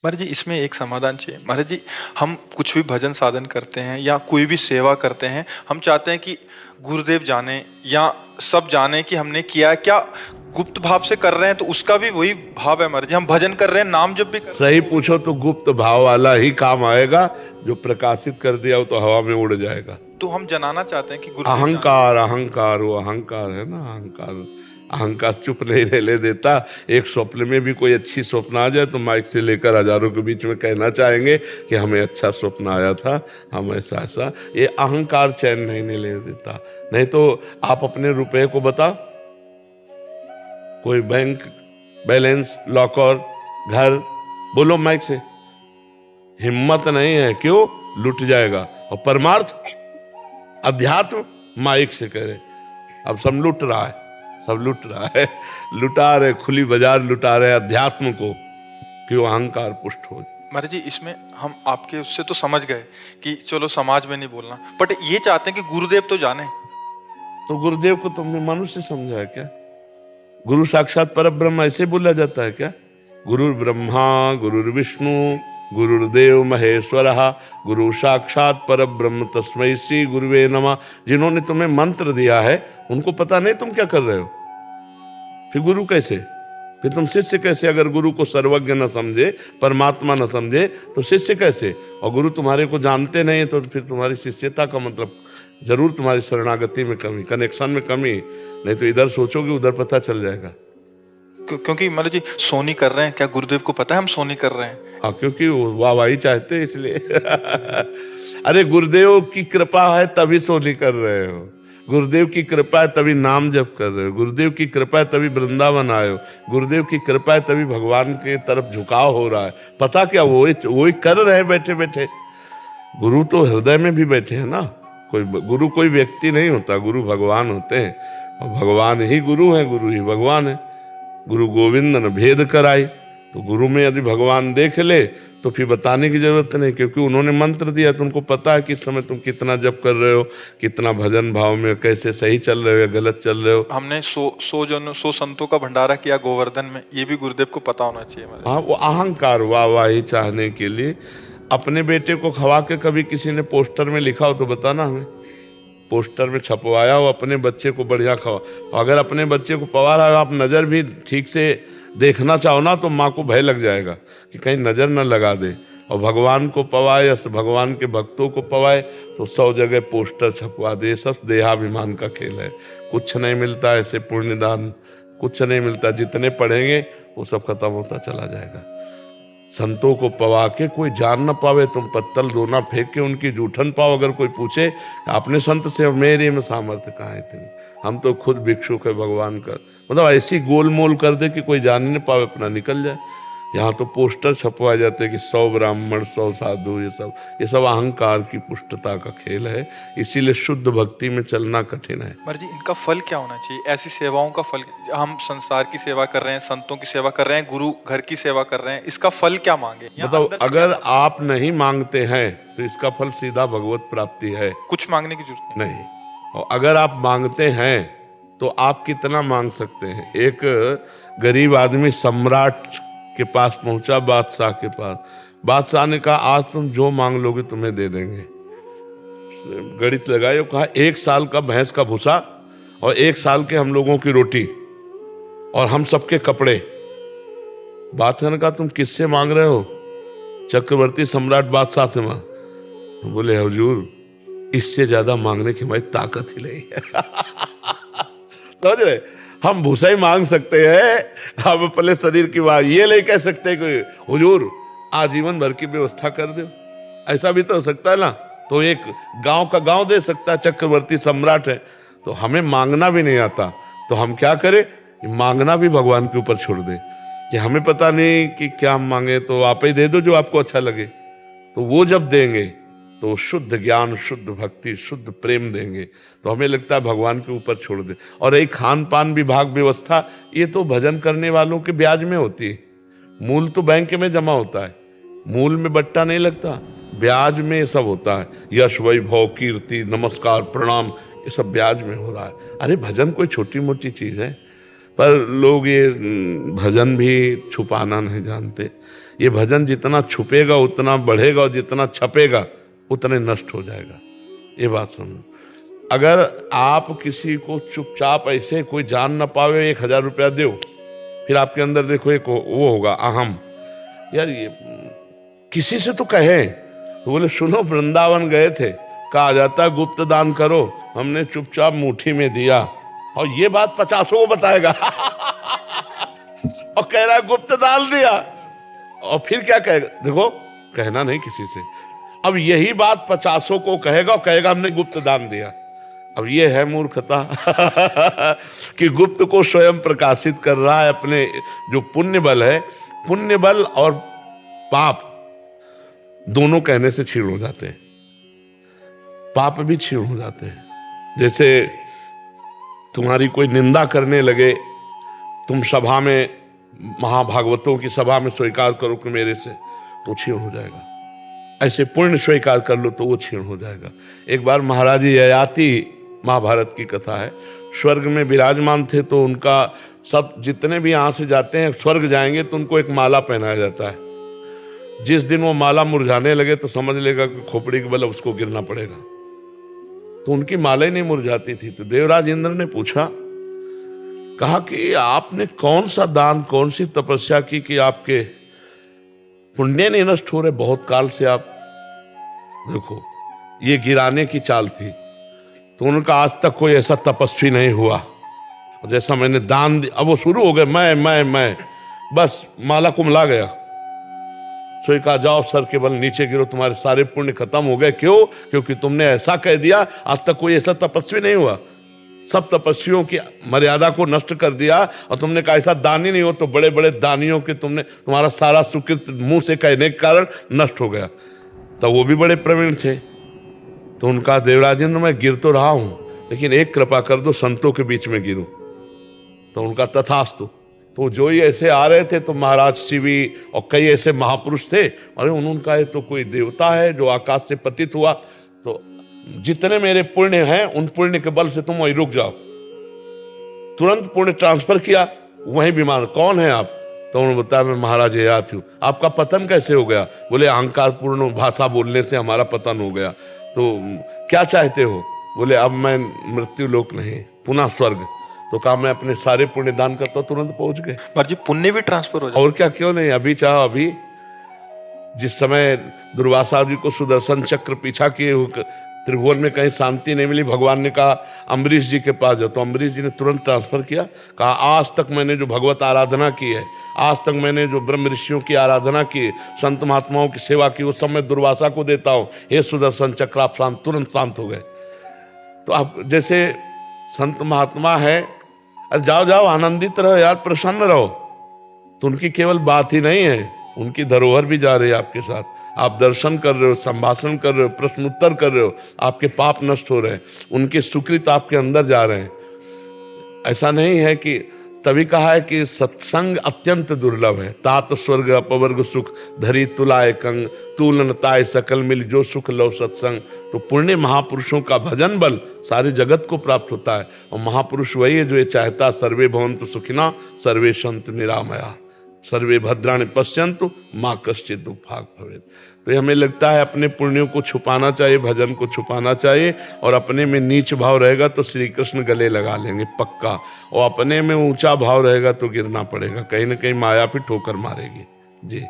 महाराज जी इसमें एक समाधान चाहिए। महाराज जी हम कुछ भी भजन साधन करते हैं या कोई भी सेवा करते हैं, हम चाहते हैं कि गुरुदेव जाने या सब जाने कि हमने किया है। क्या गुप्त भाव से कर रहे हैं तो उसका भी वही भाव है महाराज जी? हम भजन कर रहे हैं, नाम जब भी कर सही पूछो तो गुप्त भाव वाला ही काम आएगा, जो प्रकाशित कर दिया वो तो हवा में उड़ जाएगा। तो हम जनाना चाहते हैं कि गुरुदेव अहंकार, अहंकार, वो अहंकार है ना, अहंकार। अहंकार चुप नहीं रहने देता। एक स्वप्न में भी कोई अच्छी स्वप्न आ जाए तो माइक से लेकर हजारों के बीच में कहना चाहेंगे कि हमें अच्छा स्वप्न आया था, हम ऐसा ऐसा। ये अहंकार चैन नहीं लेने देता। नहीं तो आप अपने रुपए को बताओ, कोई बैंक बैलेंस, लॉकर, घर, बोलो माइक से। हिम्मत नहीं है, क्यों? लुट जाएगा। और परमार्थ अध्यात्म माइक से करे। अब सब लुट रहा है, सब लुट रहा है, लुटा रहे, खुली बाजार लुटा रहे अध्यात्म को, क्यों? अहंकार पुष्ट हो। महाराज जी इसमें हम आपके उससे तो समझ गए कि चलो समाज में नहीं बोलना, बट ये चाहते हैं कि गुरुदेव तो जाने। तो गुरुदेव को तुमने मनुष्य समझा है क्या? गुरु साक्षात परब्रह्म ऐसे बोला जाता है क्या? गुरु ब्रह्मा गुरु विष्णु गुरुदेव महेश्वर गुरु साक्षात परब्रह्म तस्मै श्री गुरुवे नमः। जिन्होंने तुम्हें मंत्र दिया है उनको पता नहीं तुम क्या कर रहे हो? फिर गुरु कैसे? फिर तुम शिष्य कैसे? अगर गुरु को सर्वज्ञ न समझे, परमात्मा न समझे तो शिष्य कैसे? और गुरु तुम्हारे को जानते नहीं तो फिर तुम्हारी शिष्यता का मतलब जरूर तुम्हारी शरणागति में कमी, कनेक्शन में कमी। नहीं तो इधर सोचोगे उधर पता चल जाएगा। क्योंकि महाराज जी सोनी कर रहे हैं, क्या गुरुदेव को पता है हम सोनी कर रहे हैं? हाँ, क्योंकि वो वाहवाही चाहते हैं इसलिए। अरे गुरुदेव की कृपा है तभी सोनी कर रहे हो, गुरुदेव की कृपा है तभी नाम जप कर रहे हो, गुरुदेव की कृपा है तभी वृंदावन आए हो, गुरुदेव की कृपा है तभी भगवान के तरफ झुकाव हो रहा है। पता क्या? वो ही कर रहे हैं बैठे बैठे। गुरु तो हृदय में भी बैठे हैं ना। कोई गुरु कोई व्यक्ति नहीं होता, गुरु भगवान होते हैं। और भगवान ही गुरु है, गुरु ही भगवान है। गुरु गोविंद न भेद कराई। तो गुरु में यदि भगवान देख ले तो फिर बताने की जरूरत नहीं, क्योंकि उन्होंने मंत्र दिया। तुमको पता है कि इस समय तुम कितना जप कर रहे हो, कितना भजन भाव में, कैसे सही चल रहे हो या गलत चल रहे हो। हमने 100 संतों का भंडारा किया गोवर्धन में, ये भी गुरुदेव को पता होना चाहिए। हाँ, वो अहंकार वाहवाही चाहने के लिए। अपने बेटे को खवा के कभी किसी ने पोस्टर में लिखा हो तो बताना हमें। पोस्टर में छपवाया हो अपने बच्चे को बढ़िया खवा। अगर अपने बच्चे को पवा रहा हो, आप नज़र भी ठीक से देखना चाहो ना तो माँ को भय लग जाएगा कि कहीं नज़र न लगा दे। और भगवान को पवाए या भगवान के भक्तों को पवाए तो 100 जगह पोस्टर छपवा दे। सब देहाभिमान का खेल है। कुछ नहीं मिलता ऐसे पुण्यदान, कुछ नहीं मिलता। जितने पढ़ेंगे वो सब खत्म होता चला जाएगा। संतों को पवा के कोई जान न पावे, तुम पत्तल दोना फेंक के उनकी जूठन पाओ। अगर कोई पूछे अपने संत से मेरे में सामर्थ्य कहाँ है इतनी, हम तो खुद भिक्षुक है भगवान का, मतलब ऐसी गोलमोल कर दे कि कोई जान नहीं पावे, अपना निकल जाए। यहाँ तो पोस्टर छपवाए जाते हैं कि 100 ब्राह्मण 100 साधु, ये सब अहंकार की पुष्टता का खेल है। इसीलिए शुद्ध भक्ति में चलना कठिन है। महाराज जी इनका फल क्या होना चाहिए? ऐसी सेवाओं का फल, हम संसार की सेवा कर रहे हैं, संतों की सेवा कर रहे हैं, गुरु घर की सेवा कर रहे हैं, इसका फल क्या मांगे? मतलब अगर आप नहीं मांगते हैं तो इसका फल सीधा भगवत प्राप्ति है, कुछ मांगने की जरूरत नहीं। और अगर आप मांगते हैं तो आप कितना मांग सकते हैं? एक गरीब आदमी सम्राट के पास पहुंचा, बादशाह के पास। बादशाह ने कहा आज तुम जो मांग लोगे तुम्हें दे देंगे। गणित लगाए, कहा 1 साल का भैंस का भूसा और 1 साल के हम लोगों की रोटी और हम सबके कपड़े। बादशाह ने कहा तुम किससे मांग रहे हो? चक्रवर्ती सम्राट बादशाह से मांग। बोले हुजूर इससे ज्यादा मांगने की हमारी ताकत ही नहीं है। समझ रहे? हम भूसा ही मांग सकते हैं, हम अपने शरीर की बात ये नहीं कह सकते कि हुजूर आजीवन भर की व्यवस्था कर दो। ऐसा भी तो हो सकता है ना। तो एक गांव का गांव दे सकता है, चक्रवर्ती सम्राट है। तो हमें मांगना भी नहीं आता तो हम क्या करें? मांगना भी भगवान के ऊपर छोड़ दे कि हमें पता नहीं कि क्या हम मांगे, तो आप ही दे दो जो आपको अच्छा लगे। तो वो जब देंगे तो शुद्ध ज्ञान, शुद्ध भक्ति, शुद्ध प्रेम देंगे। तो हमें लगता है भगवान के ऊपर छोड़ दे। और एक खान पान विभाग व्यवस्था, ये तो भजन करने वालों के ब्याज में होती है। मूल तो बैंक में जमा होता है, मूल में बट्टा नहीं लगता, ब्याज में ये सब होता है। यश वैभव कीर्ति नमस्कार प्रणाम ये सब ब्याज में हो रहा है। अरे भजन कोई छोटी मोटी चीज़ है, पर लोग ये भजन भी छुपाना नहीं जानते। ये भजन जितना छुपेगा उतना बढ़ेगा और जितना छपेगा उतने नष्ट हो जाएगा। ये बात समझो। अगर आप किसी को चुपचाप ऐसे कोई जान न पावे 1000 रुपया दो, फिर आपके अंदर देखो एक वो होगा अहम, यार ये किसी से तो कहे। तो बोले सुनो, वृंदावन गए थे, कहा जाता गुप्त दान करो, हमने चुपचाप मुट्ठी में दिया, और ये बात 50 को बताएगा और कह रहा है गुप्त दान दिया, और फिर क्या कहेगा? देखो, कहना नहीं किसी से। अब यही बात 50 को कहेगा और कहेगा हमने गुप्त दान दिया। अब ये है मूर्खता कि गुप्त को स्वयं प्रकाशित कर रहा है। अपने जो पुण्य बल है, पुण्य बल और पाप दोनों कहने से क्षीण हो जाते हैं, पाप भी क्षीण हो जाते हैं। जैसे तुम्हारी कोई निंदा करने लगे, तुम सभा में, महाभागवतों की सभा में स्वीकार करो कि मेरे से, तो क्षीण हो जाएगा। ऐसे पुण्य स्वीकार कर लो तो वो क्षीण हो जाएगा। एक बार महाराज ययाति, महाभारत की कथा है, स्वर्ग में विराजमान थे, तो उनका सब जितने भी यहाँ से जाते हैं स्वर्ग जाएंगे तो उनको एक माला पहनाया जाता है। जिस दिन वो माला मुरझाने लगे तो समझ लेगा कि खोपड़ी के बल उसको गिरना पड़ेगा। तो उनकी माला ही नहीं मुरझाती थी। तो देवराज इंद्र ने पूछा, कहा कि आपने कौन सा दान, कौन सी तपस्या की कि आपके पुण्य नहीं नष्ट हो रहे? बहुत काल से आप देखो, ये गिराने की चाल थी। तो उनका आज तक कोई ऐसा तपस्वी नहीं हुआ जैसा मैंने दान दिया। अब वो शुरू हो गए, मैं बस माला कुमला गया। सोई कहा, जाओ सर के बल नीचे गिरो, तुम्हारे सारे पुण्य खत्म हो गए। क्यों? क्योंकि तुमने ऐसा कह दिया। आज तक कोई ऐसा तपस्वी नहीं हुआ, सब तपस्वियों की मर्यादा को नष्ट कर दिया। और तुमने कहा ऐसा दानी नहीं हो, तो बड़े बड़े दानियों के तुम्हारा सारा सुकृत मुंह से कहने के कारण नष्ट हो गया। तो वो भी बड़े प्रवीण थे। तो उनका, देवराजेंद्र मैं गिर तो रहा हूं, लेकिन एक कृपा कर दो, संतों के बीच में गिरूं। तो उनका तथास्तु। तो जो ही ऐसे आ रहे थे तो महाराज शिवी और कई ऐसे महापुरुष थे, अरे उनका ये तो कोई देवता है जो आकाश से पतित हुआ, तो जितने मेरे पुण्य हैं उन पुण्य के बल से तुम वहीं रुक जाओ। तुरंत पुण्य ट्रांसफर किया, वहीं विमान। कौन है आप? तो उन्होंने बताया, मैं महाराज ययाति हूं। आपका पतन कैसे हो गया? बोले अहंकार पूर्ण भाषा बोलने से हमारा पतन हो गया। तो क्या चाहते हो? बोले अब मैं मृत्यु लोक नहीं, पुनः स्वर्ग। तो कहा मैं अपने सारे पुण्य दान करता हूं, तुरंत पहुंच गए। महाराज जी, पुण्य भी ट्रांसफर हो जाए? और क्या, क्यों नहीं? अभी चाहो, अभी जिस समय दुर्वासा जी को सुदर्शन चक्र पीछा किए, त्रिभुवन में कहीं शांति नहीं मिली, भगवान ने कहा अम्बरीश जी के पास जाओ। तो अम्बरीश जी ने तुरंत ट्रांसफर किया। कहा आज तक मैंने जो भगवत आराधना की है, आज तक मैंने जो ब्रह्म ऋषियों की आराधना की, संत महात्माओं की सेवा की, उस समय दुर्वासा को देता हूं। हे सुदर्शन चक्र, आप शांत, तुरंत शांत हो गए। तो आप जैसे संत महात्मा है, अरे जाओ जाओ, आनंदित रहो यार, प्रसन्न रहो। तो उनकी केवल बात ही नहीं है, उनकी धरोहर भी जा रही है आपके साथ। आप दर्शन कर रहे हो, संभाषण कर रहे हो, प्रश्न उत्तर कर रहे हो, आपके पाप नष्ट हो रहे हैं, उनके सुकृत आपके अंदर जा रहे हैं। ऐसा नहीं है कि, तभी कहा है कि सत्संग अत्यंत दुर्लभ है। तात स्वर्ग अपवर्ग सुख धरी तुलाए कंग, तुलनताय सकल मिल जो सुख लो सत्संग। तो पुण्य महापुरुषों का भजन बल सारे जगत को प्राप्त होता है। और महापुरुष वही है जो ये चाहता, सर्वे भवन्तु सुखिना सर्वे सन्तु निरामया सर्वे भद्राणि पश्यन्तु माँ कश्चित् दुख भाग भवेत्। तो ये हमें लगता है अपने पुण्यों को छुपाना चाहिए, भजन को छुपाना चाहिए। और अपने में नीच भाव रहेगा तो श्री कृष्ण गले लगा लेंगे पक्का। और अपने में ऊंचा भाव रहेगा तो गिरना पड़ेगा, कहीं ना कहीं माया भी ठोकर मारेगी। जी।